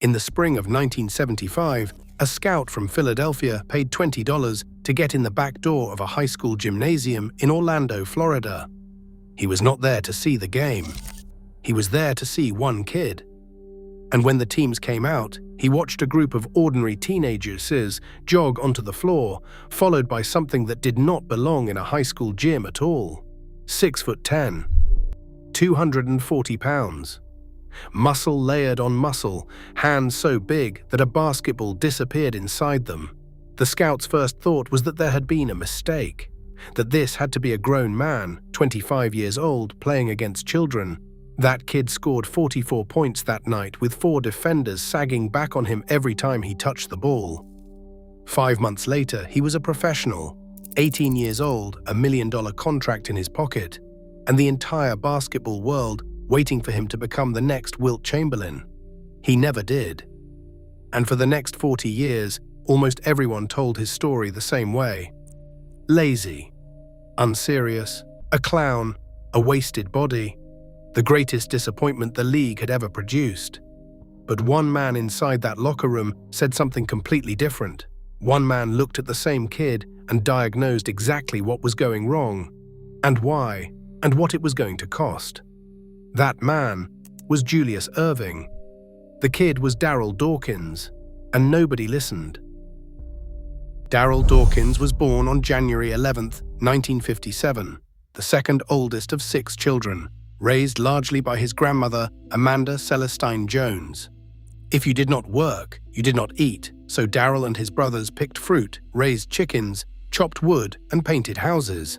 In the spring of 1975, a scout from Philadelphia paid $20 to get in the back door of a high school gymnasium in Orlando, Florida. He was not there to see the game. He was there to see one kid. And when the teams came out, he watched a group of ordinary teenagers jog onto the floor, followed by something that did not belong in a high school gym at all. 6'10", 240 pounds. Muscle layered on muscle, hands so big that a basketball disappeared inside them. The scouts' first thought was that there had been a mistake, that this had to be a grown man, 25 years old, playing against children. That kid scored 44 points that night with 4 defenders sagging back on him every time he touched the ball. 5 months later, he was a professional, 18 years old, $1 million contract in his pocket, and the entire basketball world waiting for him to become the next Wilt Chamberlain. He never did. And for the next 40 years, almost everyone told his story the same way. Lazy, unserious, a clown, a wasted body, the greatest disappointment the league had ever produced. But one man inside that locker room said something completely different. One man looked at the same kid and diagnosed exactly what was going wrong, and why, and what it was going to cost. That man was Julius Erving. The kid was Darryl Dawkins, and nobody listened. Darryl Dawkins was born on January 11, 1957, the second oldest of 6 children, raised largely by his grandmother, Amanda Celestine Jones. If you did not work, you did not eat, so Darryl and his brothers picked fruit, raised chickens, chopped wood, and painted houses.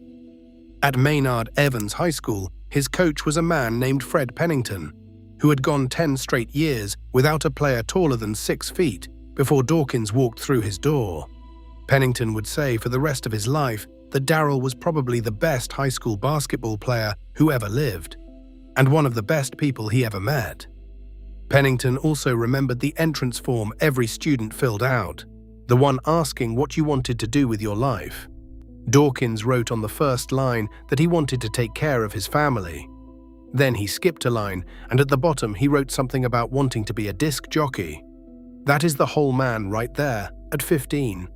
At Maynard Evans High School, his coach was a man named Fred Pennington, who had gone 10 straight years without a player taller than 6 feet before Dawkins walked through his door. Pennington would say for the rest of his life that Darryl was probably the best high school basketball player who ever lived, and one of the best people he ever met. Pennington also remembered the entrance form every student filled out, the one asking what you wanted to do with your life. Dawkins wrote on the first line that he wanted to take care of his family. Then he skipped a line, and at the bottom he wrote something about wanting to be a disc jockey. That is the whole man right there, at 15.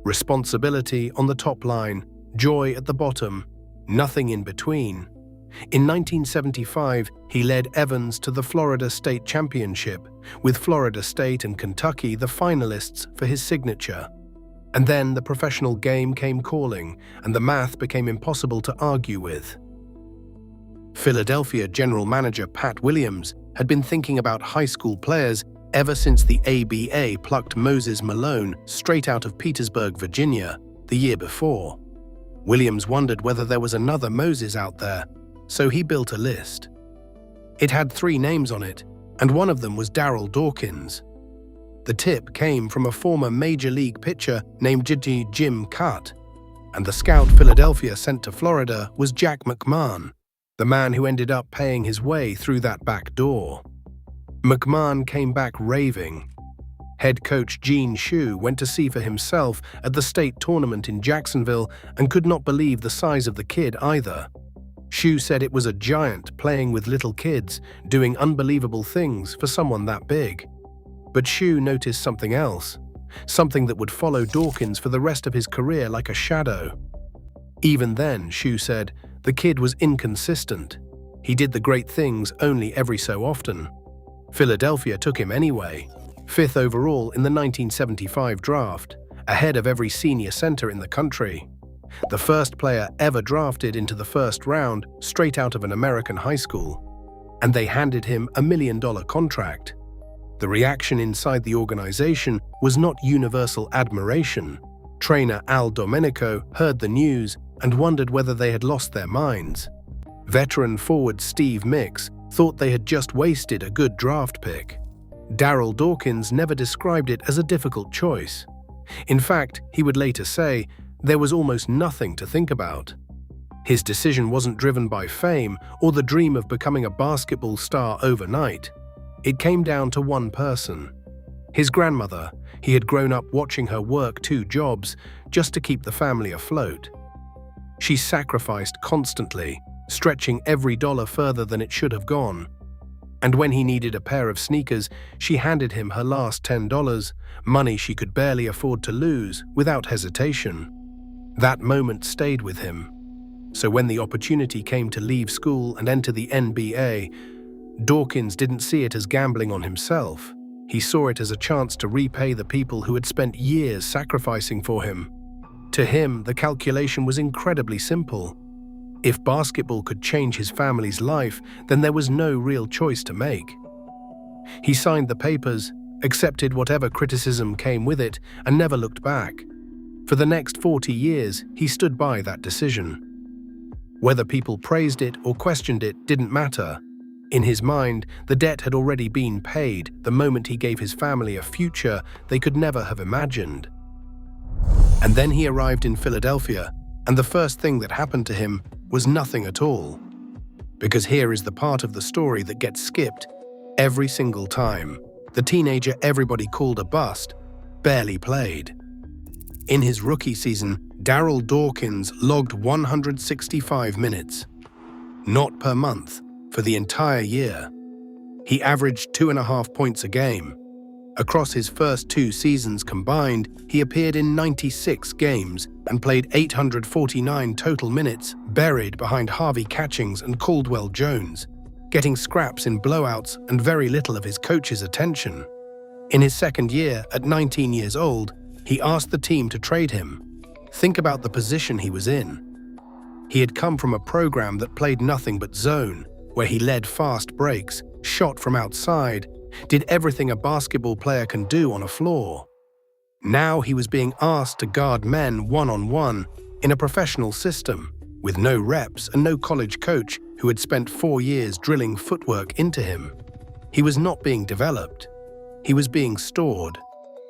Responsibility on the top line, joy at the bottom, nothing in between. In 1975, he led Evans to the Florida State Championship, with Florida State and Kentucky the finalists for his signature. And then the professional game came calling, and the math became impossible to argue with. Philadelphia general manager Pat Williams had been thinking about high school players ever since the ABA plucked Moses Malone straight out of Petersburg, Virginia, the year before. Williams wondered whether there was another Moses out there, so he built a list. It had 3 names on it, and one of them was Darryl Dawkins. The tip came from a former Major League pitcher named Jim Cutt, and the scout Philadelphia sent to Florida was Jack McMahon, the man who ended up paying his way through that back door. McMahon came back raving. Head coach Gene Shue went to see for himself at the state tournament in Jacksonville and could not believe the size of the kid either. Shue said it was a giant playing with little kids, doing unbelievable things for someone that big. But Shue noticed something else, something that would follow Dawkins for the rest of his career like a shadow. Even then, Shue said, the kid was inconsistent. He did the great things only every so often. Philadelphia took him anyway, 5th overall in the 1975 draft, ahead of every senior center in the country. The first player ever drafted into the first round straight out of an American high school. And they handed him a $1 million contract. The reaction inside the organization was not universal admiration. Trainer Al Domenico heard the news and wondered whether they had lost their minds. Veteran forward Steve Mix thought they had just wasted a good draft pick. Darryl Dawkins never described it as a difficult choice. In fact, he would later say, there was almost nothing to think about. His decision wasn't driven by fame or the dream of becoming a basketball star overnight. It came down to one person. His grandmother. He had grown up watching her work 2 jobs just to keep the family afloat. She sacrificed constantly, stretching every dollar further than it should have gone. And when he needed a pair of sneakers, she handed him her last $10, money she could barely afford to lose, without hesitation. That moment stayed with him. So when the opportunity came to leave school and enter the NBA, Dawkins didn't see it as gambling on himself. He saw it as a chance to repay the people who had spent years sacrificing for him. To him, the calculation was incredibly simple. If basketball could change his family's life, then there was no real choice to make. He signed the papers, accepted whatever criticism came with it, and never looked back. For the next 40 years, he stood by that decision. Whether people praised it or questioned it didn't matter. In his mind, the debt had already been paid the moment he gave his family a future they could never have imagined. And then he arrived in Philadelphia, and the first thing that happened to him was nothing at all. Because here is the part of the story that gets skipped every single time. The teenager everybody called a bust barely played. In his rookie season, Darryl Dawkins logged 165 minutes. Not per month, for the entire year. He averaged 2.5 points a game. Across his first 2 seasons combined, he appeared in 96 games and played 849 total minutes, buried behind Harvey Catchings and Caldwell Jones, getting scraps in blowouts and very little of his coach's attention. In his second year, at 19 years old, he asked the team to trade him. Think about the position he was in. He had come from a program that played nothing but zone, where he led fast breaks, shot from outside, did everything a basketball player can do on a floor. Now he was being asked to guard men one-on-one in a professional system, with no reps and no college coach who had spent 4 years drilling footwork into him. He was not being developed. He was being stored.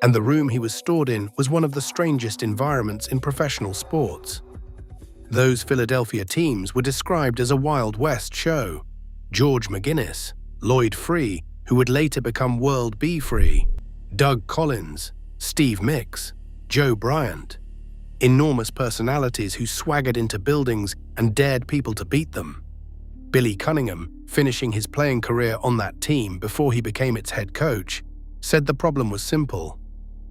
And the room he was stored in was one of the strangest environments in professional sports. Those Philadelphia teams were described as a Wild West show. George McGinnis, Lloyd Free, who would later become World B. Free, Doug Collins, Steve Mix, Joe Bryant. Enormous personalities who swaggered into buildings and dared people to beat them. Billy Cunningham, finishing his playing career on that team before he became its head coach, said the problem was simple.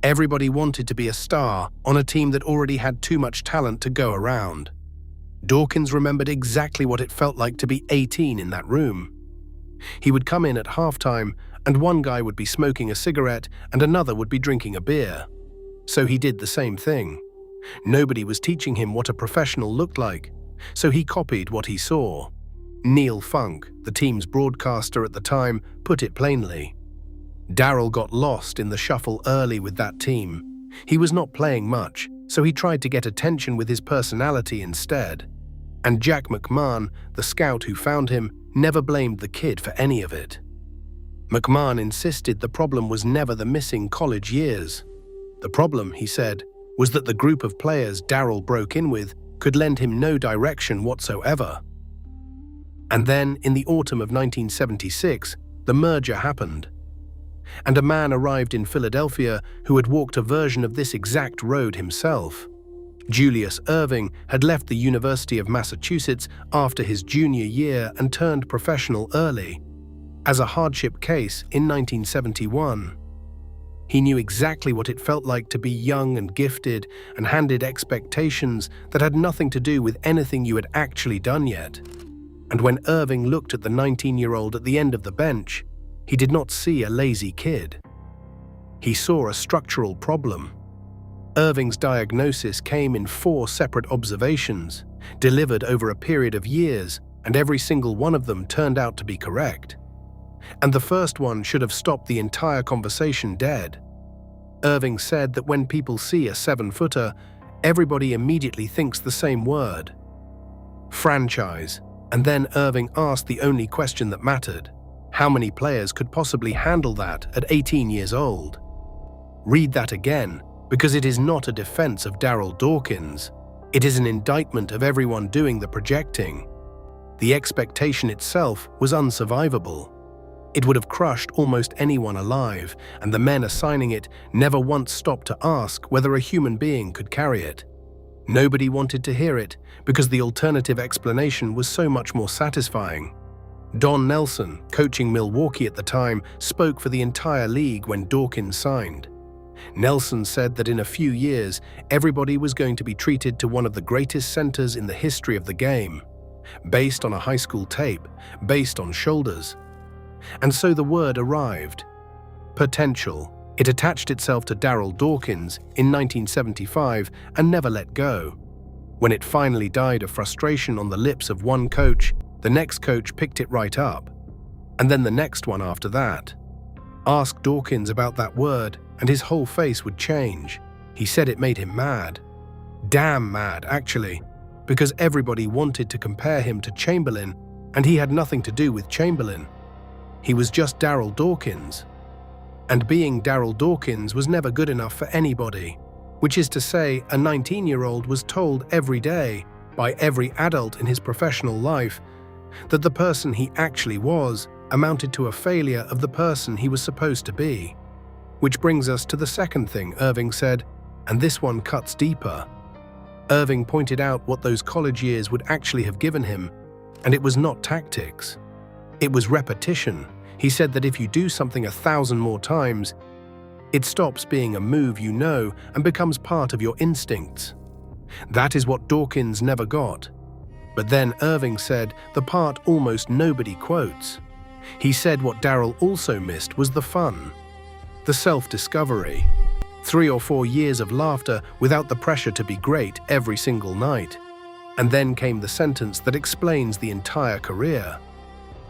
Everybody wanted to be a star on a team that already had too much talent to go around. Dawkins remembered exactly what it felt like to be 18 in that room. He would come in at halftime, and one guy would be smoking a cigarette and another would be drinking a beer. So he did the same thing. Nobody was teaching him what a professional looked like, so he copied what he saw. Neil Funk, the team's broadcaster at the time, put it plainly. Darryl got lost in the shuffle early with that team. He was not playing much, so he tried to get attention with his personality instead. And Jack McMahon, the scout who found him, never blamed the kid for any of it. McMahon insisted the problem was never the missing college years. The problem, he said, was that the group of players Darryl broke in with could lend him no direction whatsoever. And then, in the autumn of 1976, the merger happened. And a man arrived in Philadelphia who had walked a version of this exact road himself. Julius Erving had left the University of Massachusetts after his junior year and turned professional early, as a hardship case in 1971. He knew exactly what it felt like to be young and gifted and handed expectations that had nothing to do with anything you had actually done yet. And when Erving looked at the 19-year-old at the end of the bench, he did not see a lazy kid. He saw a structural problem. Erving's diagnosis came in 4 separate observations, delivered over a period of years, and every single one of them turned out to be correct. And the first one should have stopped the entire conversation dead. Erving said that when people see a 7-footer, everybody immediately thinks the same word: franchise. And then Erving asked the only question that mattered: how many players could possibly handle that at 18 years old? Read that again, because it is not a defense of Darryl Dawkins. It is an indictment of everyone doing the projecting. The expectation itself was unsurvivable. It would have crushed almost anyone alive, and the men assigning it never once stopped to ask whether a human being could carry it. Nobody wanted to hear it, because the alternative explanation was so much more satisfying. Don Nelson, coaching Milwaukee at the time, spoke for the entire league when Dawkins signed. Nelson said that in a few years, everybody was going to be treated to one of the greatest centers in the history of the game, based on a high school tape, based on shoulders. And so the word arrived. Potential. It attached itself to Darryl Dawkins in 1975 and never let go. When it finally died of frustration on the lips of one coach, the next coach picked it right up. And then the next one after that. Ask Dawkins about that word and his whole face would change. He said it made him mad. Damn mad, actually, because everybody wanted to compare him to Chamberlain, and he had nothing to do with Chamberlain. He was just Darryl Dawkins. And being Darryl Dawkins was never good enough for anybody, which is to say, a 19-year-old was told every day, by every adult in his professional life, that the person he actually was amounted to a failure of the person he was supposed to be. Which brings us to the second thing Erving said, and this one cuts deeper. Erving pointed out what those college years would actually have given him, and it was not tactics. It was repetition. He said that if you do something 1,000 more times, it stops being a move you know and becomes part of your instincts. That is what Dawkins never got. But then Erving said the part almost nobody quotes. He said what Darryl also missed was the fun. The self-discovery. 3 or 4 years of laughter without the pressure to be great every single night. And then came the sentence that explains the entire career.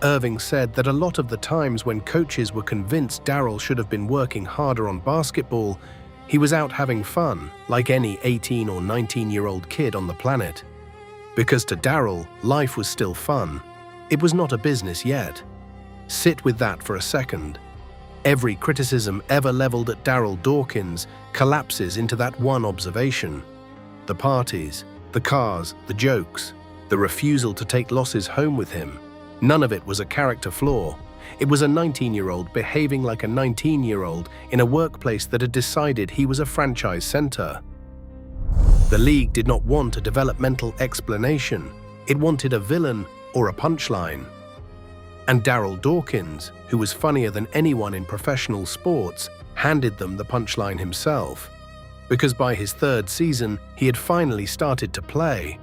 Erving said that a lot of the times when coaches were convinced Darryl should have been working harder on basketball, he was out having fun, like any 18 or 19-year-old kid on the planet. Because to Darryl, life was still fun. It was not a business yet. Sit with that for a second. Every criticism ever leveled at Darryl Dawkins collapses into that one observation. The parties, the cars, the jokes, the refusal to take losses home with him. None of it was a character flaw. It was a 19-year-old behaving like a 19-year-old in a workplace that had decided he was a franchise center. The league did not want a developmental explanation. It wanted a villain or a punchline. And Darryl Dawkins, who was funnier than anyone in professional sports, handed them the punchline himself. Because by his 3rd season, he had finally started to play.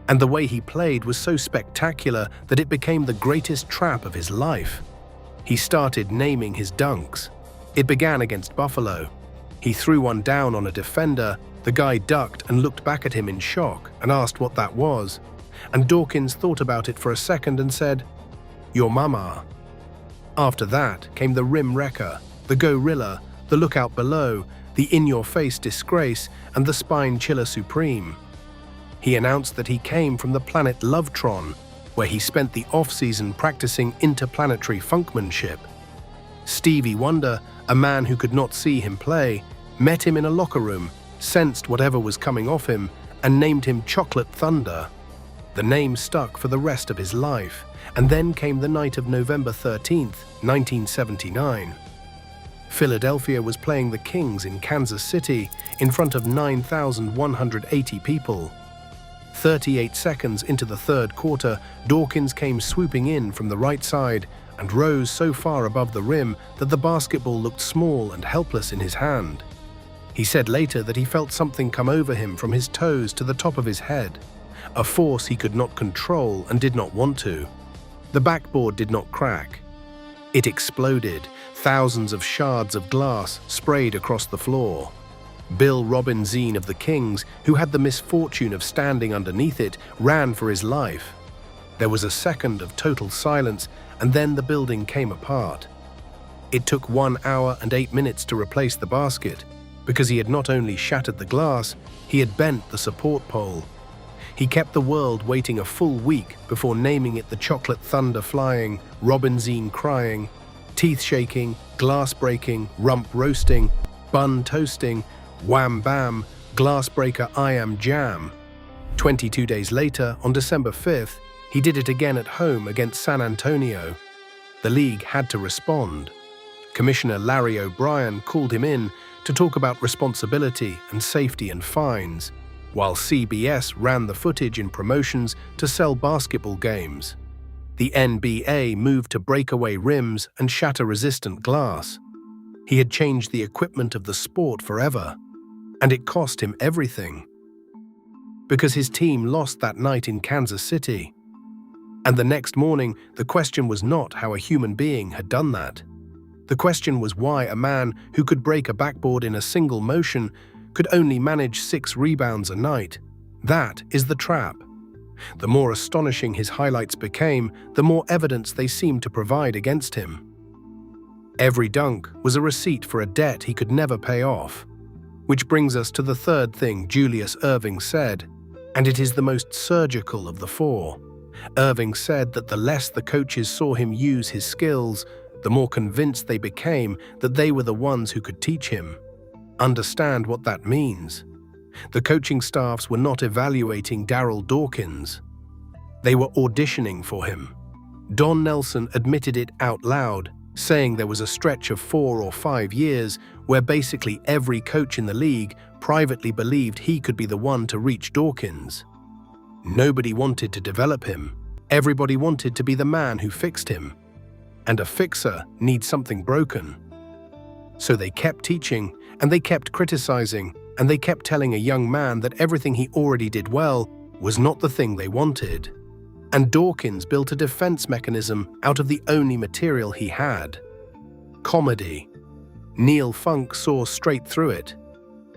And the way he played was so spectacular that it became the greatest trap of his life. He started naming his dunks. It began against Buffalo. He threw one down on a defender. The guy ducked and looked back at him in shock and asked what that was. And Dawkins thought about it for a second and said, "Your mama." After that came the rim wrecker, the gorilla, the lookout below, the in-your-face disgrace, and the spine chiller supreme. He announced that he came from the planet Lovetron, where he spent the off-season practicing interplanetary funkmanship. Stevie Wonder, a man who could not see him play, met him in a locker room, sensed whatever was coming off him, and named him Chocolate Thunder. The name stuck for the rest of his life, and then came the night of November 13th, 1979. Philadelphia was playing the Kings in Kansas City in front of 9,180 people. 38 seconds into the 3rd quarter, Dawkins came swooping in from the right side and rose so far above the rim that the basketball looked small and helpless in his hand. He said later that he felt something come over him from his toes to the top of his head, a force he could not control and did not want to. The backboard did not crack. It exploded, thousands of shards of glass sprayed across the floor. Bill Robinzine of the Kings, who had the misfortune of standing underneath it, ran for his life. There was a second of total silence, and then the building came apart. It took 1 hour and 8 minutes to replace the basket, because he had not only shattered the glass, he had bent the support pole. He kept the world waiting a full week before naming it the Chocolate Thunder flying, Robinzine crying, teeth shaking, glass breaking, rump roasting, bun toasting, wham bam, glass breaker I am jam. 22 days later, on December 5th, he did it again at home against San Antonio. The league had to respond. Commissioner Larry O'Brien called him in to talk about responsibility and safety and fines, while CBS ran the footage in promotions to sell basketball games. The NBA moved to breakaway rims and shatter-resistant glass. He had changed the equipment of the sport forever, and it cost him everything. Because his team lost that night in Kansas City. And the next morning, the question was not how a human being had done that. The question was why a man who could break a backboard in a single motion could only manage 6 rebounds a night. That is the trap. The more astonishing his highlights became, the more evidence they seemed to provide against him. Every dunk was a receipt for a debt he could never pay off. Which brings us to the third thing Julius Erving said, and it is the most surgical of the 4. Erving said that the less the coaches saw him use his skills, the more convinced they became that they were the ones who could teach him. Understand what that means. The coaching staffs were not evaluating Darryl Dawkins. They were auditioning for him. Don Nelson admitted it out loud, saying there was a stretch of 4 or 5 years where basically every coach in the league privately believed he could be the one to reach Dawkins. Nobody wanted to develop him. Everybody wanted to be the man who fixed him. And a fixer needs something broken. So they kept teaching, and they kept criticizing, and they kept telling a young man that everything he already did well was not the thing they wanted. And Dawkins built a defense mechanism out of the only material he had. Comedy. Neil Funk saw straight through it.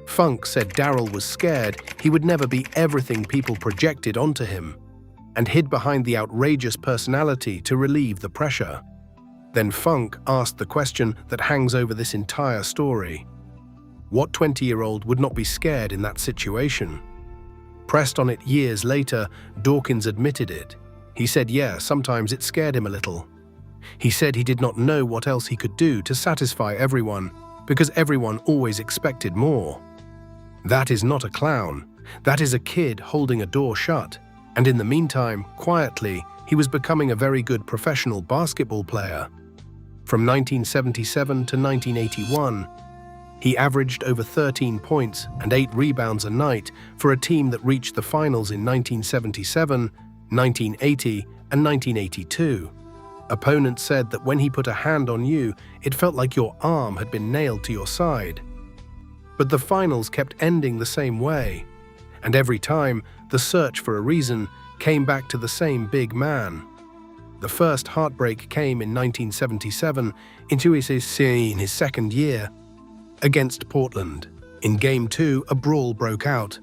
Funk said Darryl was scared he would never be everything people projected onto him, and hid behind the outrageous personality to relieve the pressure. Then Funk asked the question that hangs over this entire story. What 20-year-old would not be scared in that situation? Pressed on it years later, Dawkins admitted it. He said, yeah, sometimes it scared him a little. He said he did not know what else he could do to satisfy everyone, because everyone always expected more. That is not a clown. That is a kid holding a door shut. And in the meantime, quietly, he was becoming a very good professional basketball player. From 1977 to 1981, he averaged over 13 points and 8 rebounds a night for a team that reached the finals in 1977, 1980, and 1982. Opponents said that when he put a hand on you, it felt like your arm had been nailed to your side. But the finals kept ending the same way, and every time, the search for a reason came back to the same big man. The first heartbreak came in 1977 in his second year against Portland. In Game 2, a brawl broke out.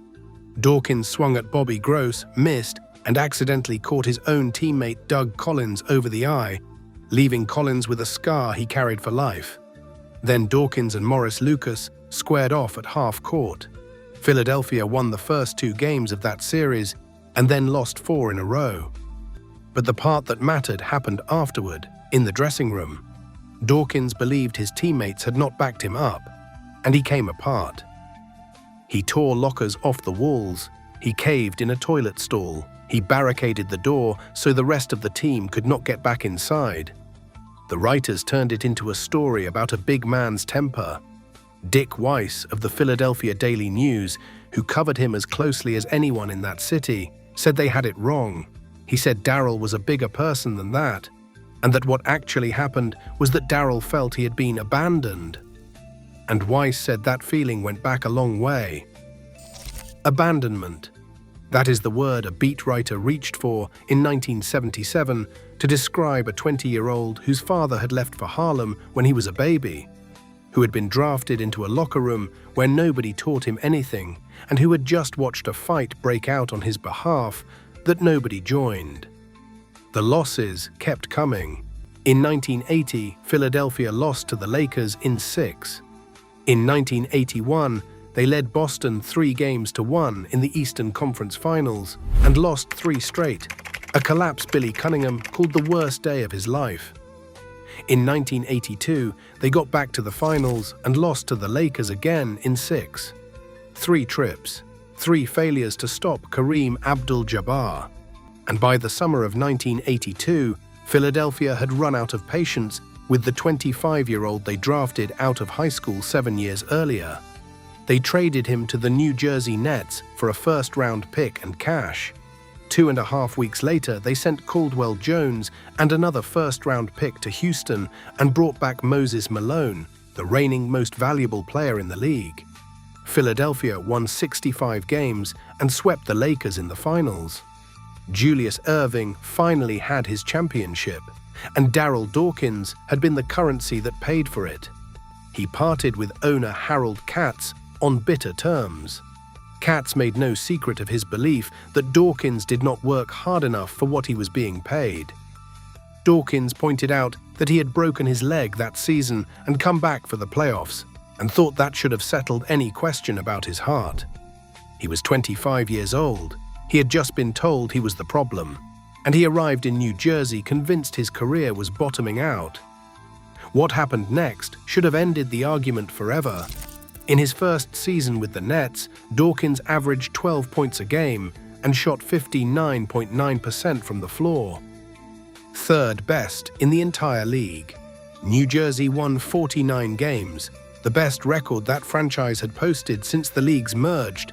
Dawkins swung at Bobby Gross, missed, and accidentally caught his own teammate Doug Collins over the eye, leaving Collins with a scar he carried for life. Then Dawkins and Morris Lucas squared off at half court. Philadelphia won the first 2 games of that series and then lost 4 in a row. But the part that mattered happened afterward, in the dressing room. Dawkins believed his teammates had not backed him up, and he came apart. He tore lockers off the walls, he caved in a toilet stall, he barricaded the door so the rest of the team could not get back inside. The writers turned it into a story about a big man's temper. Dick Weiss of the Philadelphia Daily News, who covered him as closely as anyone in that city, said they had it wrong. He said Darryl was a bigger person than that, and that what actually happened was that Darryl felt he had been abandoned. And Weiss said that feeling went back a long way. Abandonment. That is the word a beat writer reached for in 1977 to describe a 20-year-old whose father had left for Harlem when he was a baby, who had been drafted into a locker room where nobody taught him anything, and who had just watched a fight break out on his behalf that nobody joined. The losses kept coming. In 1980, Philadelphia lost to the Lakers in 6. In 1981, they led Boston 3-1 in the Eastern Conference Finals and lost 3 straight, a collapse Billy Cunningham called the worst day of his life. In 1982, they got back to the finals and lost to the Lakers again in 6. 3 trips, 3 failures to stop Kareem Abdul-Jabbar. And by the summer of 1982, Philadelphia had run out of patience with the 25-year-old they drafted out of high school 7 years earlier. They traded him to the New Jersey Nets for a first-round pick and cash. 2.5 weeks later, they sent Caldwell Jones and another first-round pick to Houston and brought back Moses Malone, the reigning most valuable player in the league. Philadelphia won 65 games and swept the Lakers in the finals. Julius Erving finally had his championship, and Darryl Dawkins had been the currency that paid for it. He parted with owner Harold Katz on bitter terms. Katz made no secret of his belief that Dawkins did not work hard enough for what he was being paid. Dawkins pointed out that he had broken his leg that season and come back for the playoffs, and thought that should have settled any question about his heart. He was 25 years old. He had just been told he was the problem, and he arrived in New Jersey convinced his career was bottoming out. What happened next should have ended the argument forever. In his first season with the Nets, Dawkins averaged 12 points a game and shot 59.9% from the floor. Third best in the entire league. New Jersey won 49 games, the best record that franchise had posted since the leagues merged,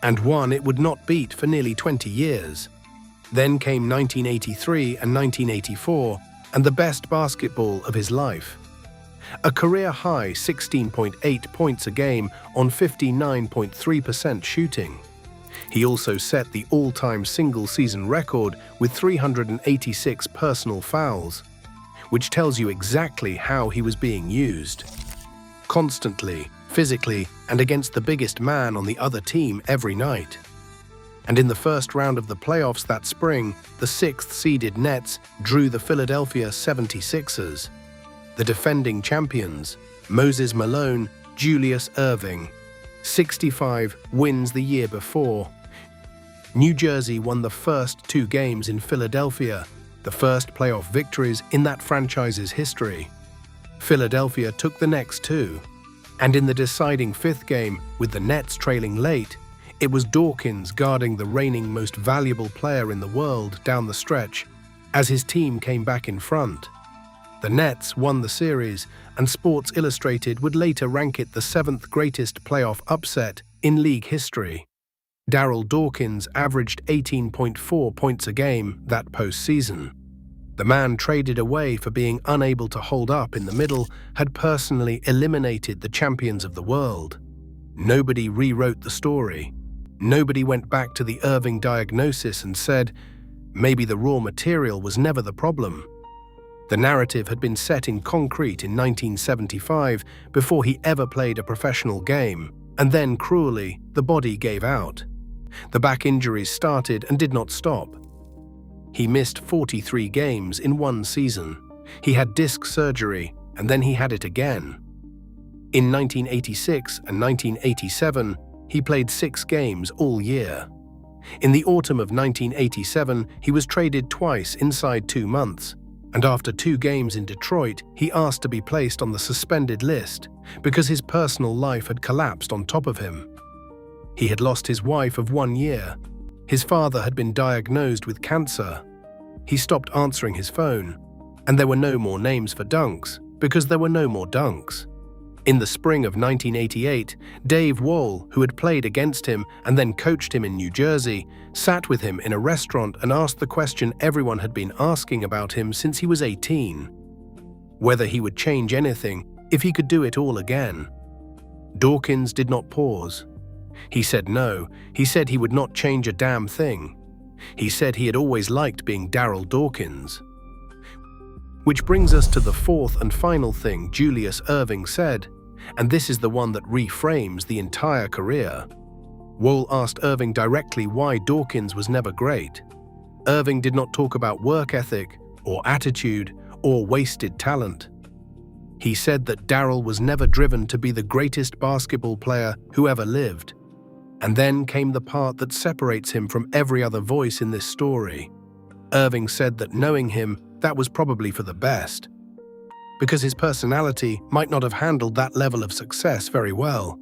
and one it would not beat for nearly 20 years. Then came 1983 and 1984, and the best basketball of his life. A career-high 16.8 points a game on 59.3% shooting. He also set the all-time single-season record with 386 personal fouls, which tells you exactly how he was being used. Constantly, physically, and against the biggest man on the other team every night. And in the first round of the playoffs that spring, the 6th-seeded Nets drew the Philadelphia 76ers. The defending champions, Moses Malone, Julius Erving. 65 wins the year before. New Jersey won the first 2 games in Philadelphia, the first playoff victories in that franchise's history. Philadelphia took the next 2. And in the deciding 5th game, with the Nets trailing late, it was Dawkins guarding the reigning most valuable player in the world down the stretch as his team came back in front. The Nets won the series, and Sports Illustrated would later rank it the 7th greatest playoff upset in league history. Darryl Dawkins averaged 18.4 points a game that postseason. The man traded away for being unable to hold up in the middle had personally eliminated the champions of the world. Nobody rewrote the story. Nobody went back to the Erving diagnosis and said, maybe the raw material was never the problem. The narrative had been set in concrete in 1975 before he ever played a professional game, and then, cruelly, the body gave out. The back injuries started and did not stop. He missed 43 games in one season. He had disc surgery, and then he had it again. In 1986 and 1987, he played 6 games all year. In the autumn of 1987, he was traded twice inside 2 months, and after 2 games in Detroit, he asked to be placed on the suspended list because his personal life had collapsed on top of him. He had lost his wife of 1 year. His father had been diagnosed with cancer. He stopped answering his phone, and there were no more names for dunks because there were no more dunks. In the spring of 1988, Dave Wall, who had played against him and then coached him in New Jersey, sat with him in a restaurant and asked the question everyone had been asking about him since he was 18. Whether he would change anything if he could do it all again. Dawkins did not pause. He said no. He said he would not change a damn thing. He said he had always liked being Darryl Dawkins. Which brings us to the 4th and final thing Julius Erving said, and this is the one that reframes the entire career. Wall asked Erving directly why Dawkins was never great. Erving did not talk about work ethic, or attitude, or wasted talent. He said that Darryl was never driven to be the greatest basketball player who ever lived. And then came the part that separates him from every other voice in this story. Erving said that knowing him, that was probably for the best, because his personality might not have handled that level of success very well.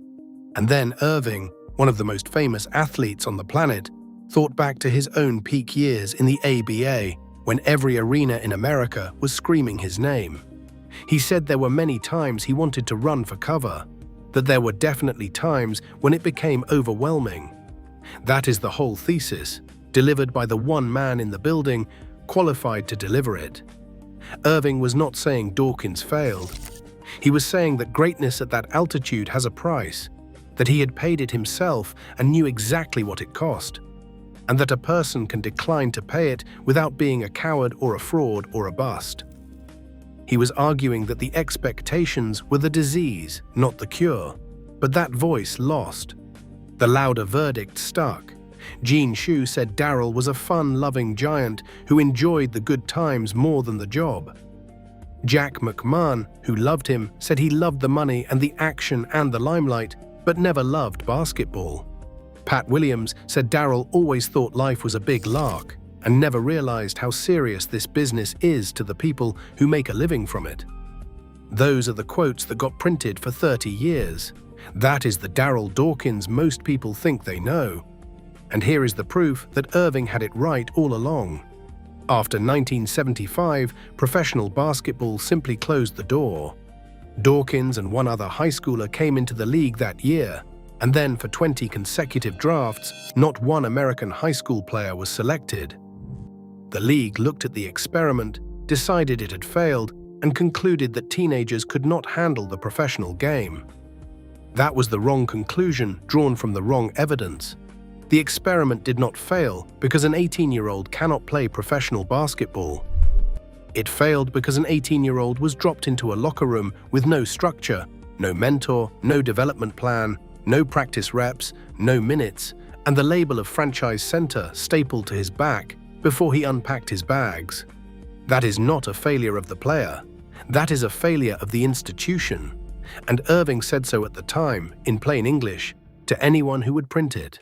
And then Erving, one of the most famous athletes on the planet, thought back to his own peak years in the ABA when every arena in America was screaming his name. He said there were many times he wanted to run for cover, that there were definitely times when it became overwhelming. That is the whole thesis. delivered by the one man in the building qualified to deliver it. Erving was not saying Dawkins failed. He was saying that greatness at that altitude has a price, that he had paid it himself and knew exactly what it cost, and that a person can decline to pay it without being a coward or a fraud or a bust. He was arguing that the expectations were the disease, not the cure, but that voice lost. The louder verdict stuck. Gene Shu said Darryl was a fun-loving giant who enjoyed the good times more than the job. Jack McMahon, who loved him, said he loved the money and the action and the limelight, but never loved basketball. Pat Williams said Darryl always thought life was a big lark and never realized how serious this business is to the people who make a living from it. Those are the quotes that got printed for 30 years. That is the Darryl Dawkins most people think they know. And here is the proof that Erving had it right all along. After 1975, professional basketball simply closed the door. Dawkins and one other high schooler came into the league that year, and then for 20 consecutive drafts, not one American high school player was selected. The league looked at the experiment, decided it had failed, and concluded that teenagers could not handle the professional game. That was the wrong conclusion drawn from the wrong evidence. The experiment did not fail because an 18-year-old cannot play professional basketball. It failed because an 18-year-old was dropped into a locker room with no structure, no mentor, no development plan, no practice reps, no minutes, and the label of franchise center stapled to his back before he unpacked his bags. That is not a failure of the player. That is a failure of the institution. And Erving said so at the time, in plain English, to anyone who would print it.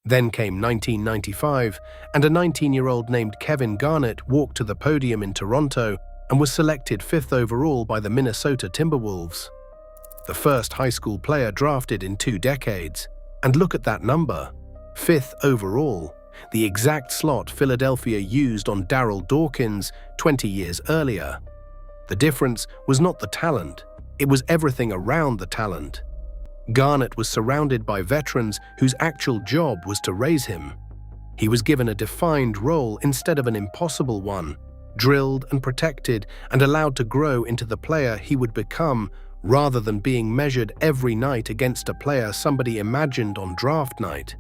Then came 1995, and a 19-year-old named Kevin Garnett walked to the podium in Toronto and was selected 5th overall by the Minnesota Timberwolves. The first high school player drafted in 2 decades. And look at that number, 5th overall, the exact slot Philadelphia used on Darryl Dawkins 20 years earlier. The difference was not the talent, it was everything around the talent. Garnett was surrounded by veterans whose actual job was to raise him. He was given a defined role instead of an impossible one, drilled and protected and allowed to grow into the player he would become, rather than being measured every night against a player somebody imagined on draft night.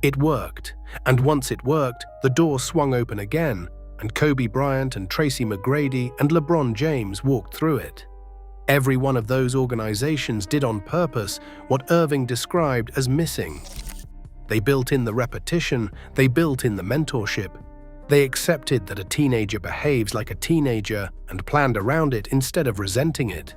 It worked, and once it worked, the door swung open again, and Kobe Bryant and Tracy McGrady and LeBron James walked through it. Every one of those organizations did on purpose what Erving described as missing. They built in the repetition, they built in the mentorship. They accepted that a teenager behaves like a teenager and planned around it instead of resenting it.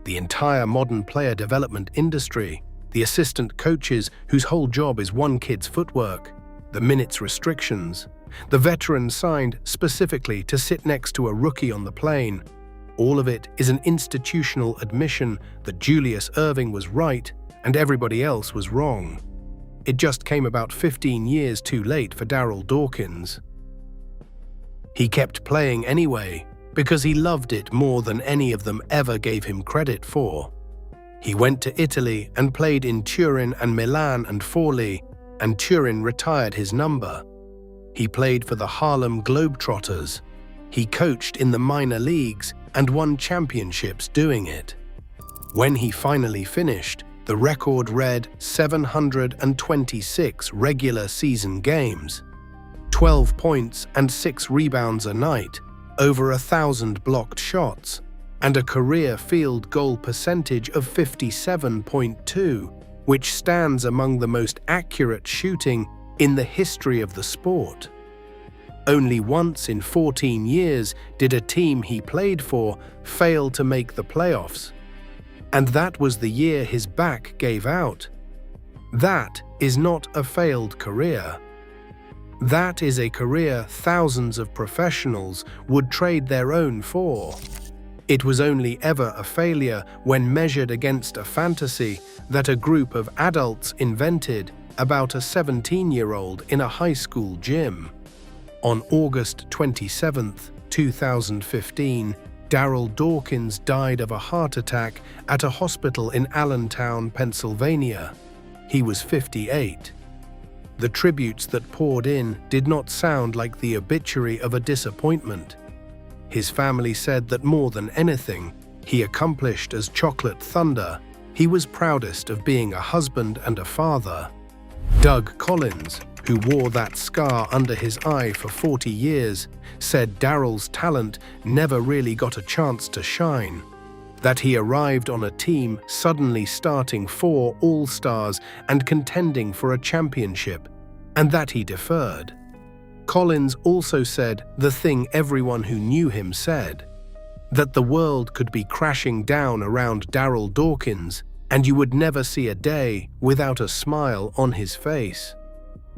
The entire modern player development industry, the assistant coaches whose whole job is one kid's footwork, the minutes restrictions, the veteran signed specifically to sit next to a rookie on the plane, all of it is an institutional admission that Julius Erving was right and everybody else was wrong. It just came about 15 years too late for Darryl Dawkins. He kept playing anyway, because he loved it more than any of them ever gave him credit for. He went to Italy and played in Turin and Milan and Forlì, and Turin retired his number. He played for the Harlem Globetrotters. He coached in the minor leagues and won championships doing it. When he finally finished, the record read 726 regular season games, 12 points and 6 rebounds a night, over 1,000 blocked shots, and a career field goal percentage of 57.2, which stands among the most accurate shooting in the history of the sport. Only once in 14 years did a team he played for fail to make the playoffs. And that was the year his back gave out. That is not a failed career. That is a career thousands of professionals would trade their own for. It was only ever a failure when measured against a fantasy that a group of adults invented about a 17-year-old in a high school gym. On August 27, 2015, Darryl Dawkins died of a heart attack at a hospital in Allentown, Pennsylvania. He was 58. The tributes that poured in did not sound like the obituary of a disappointment. His family said that more than anything he accomplished as Chocolate Thunder, he was proudest of being a husband and a father. Doug Collins, who wore that scar under his eye for 40 years, said Darryl's talent never really got a chance to shine. That he arrived on a team suddenly starting 4 All-Stars and contending for a championship, and that he deferred. Collins also said the thing everyone who knew him said, that the world could be crashing down around Darryl Dawkins and you would never see a day without a smile on his face.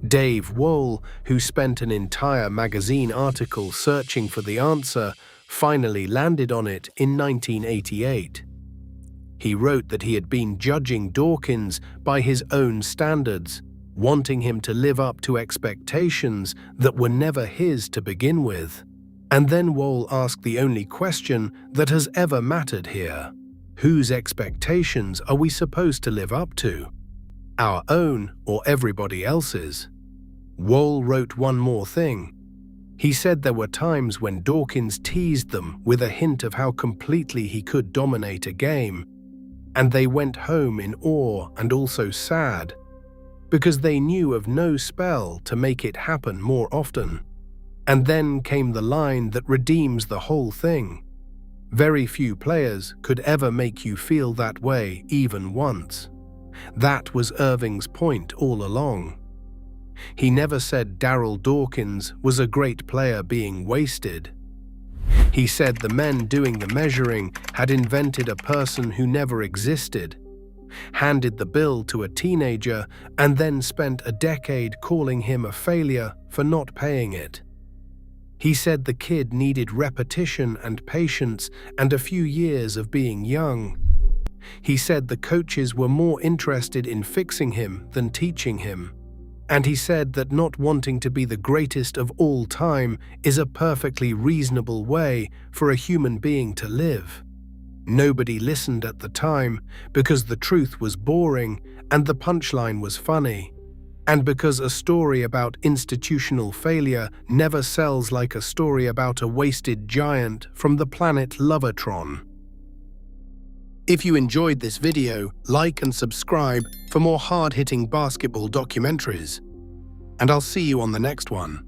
Dave Wohl, who spent an entire magazine article searching for the answer, finally landed on it in 1988. He wrote that he had been judging Dawkins by his own standards, wanting him to live up to expectations that were never his to begin with. And then Wohl asked the only question that has ever mattered here. Whose expectations are we supposed to live up to? Our own or everybody else's? Wohl wrote one more thing. He said there were times when Dawkins teased them with a hint of how completely he could dominate a game, and they went home in awe and also sad, because they knew of no spell to make it happen more often. And then came the line that redeems the whole thing. Very few players could ever make you feel that way even once. That was Erving's point all along. He never said Darryl Dawkins was a great player being wasted. He said the men doing the measuring had invented a person who never existed, handed the bill to a teenager, and then spent a decade calling him a failure for not paying it. He said the kid needed repetition and patience and a few years of being young. He said the coaches were more interested in fixing him than teaching him. And he said that not wanting to be the greatest of all time is a perfectly reasonable way for a human being to live. Nobody listened at the time because the truth was boring and the punchline was funny, and because a story about institutional failure never sells like a story about a wasted giant from the planet Lovertron. If you enjoyed this video, like and subscribe for more hard-hitting basketball documentaries. And I'll see you on the next one.